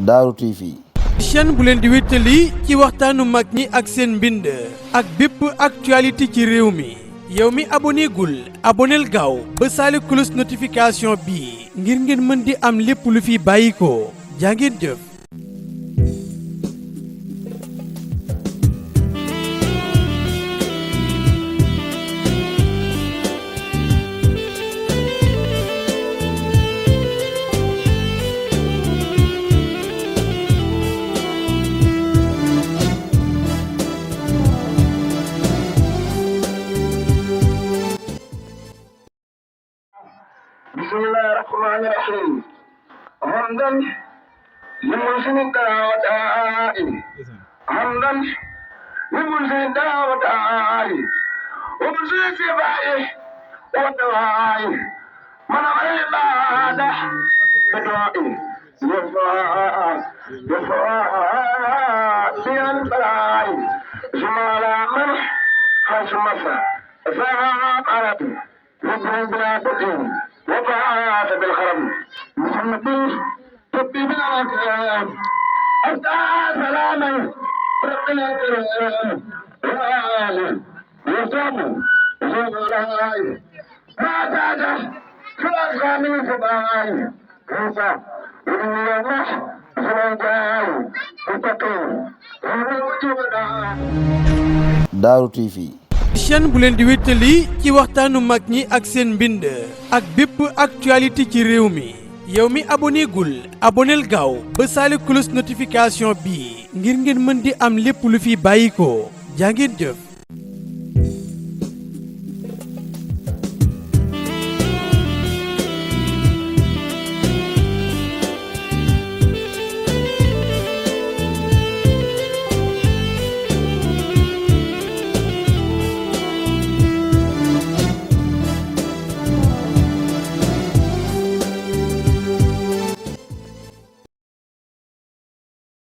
Daaru TV. chaîne bu leen di wéttali ci waxtaanu mag ñi ak seen mbind ak bépp actualité ci réew mi yow mi abonné gul aboneel gaaw ba saali cloche notification bi ngir ngeen mën di am lépp lu fi bàyyi ko jaa ngeen jëf. بسم الله الرحمن الرحيم حمدا لمنزل الدعوة حمدا لمنزل الدعوة ومنزل سبائه ودوائه من عباده بدوائه يفاء في البلاء جمال من خش مسا فاء عربي يبرز بلا بدين وفاء بالخرم محمد تبي بالعكام أفتح سلاما ربنا الكريم وآله وصحبه وسلم ما تعجب خلاص من سبعين كيسا وإن يمح سلطان وتقيم Daaru TV. chaîne bu leen di wéttali ci waxtaanu mag ñi ak seen mbind ak bépp actualité ci réew mi yow mi abonné gul aboneel gaaw ba saali cloche notification bi ngir ngeen mën di am lépp lu fi bàyyi ko jaa ngeen jëf.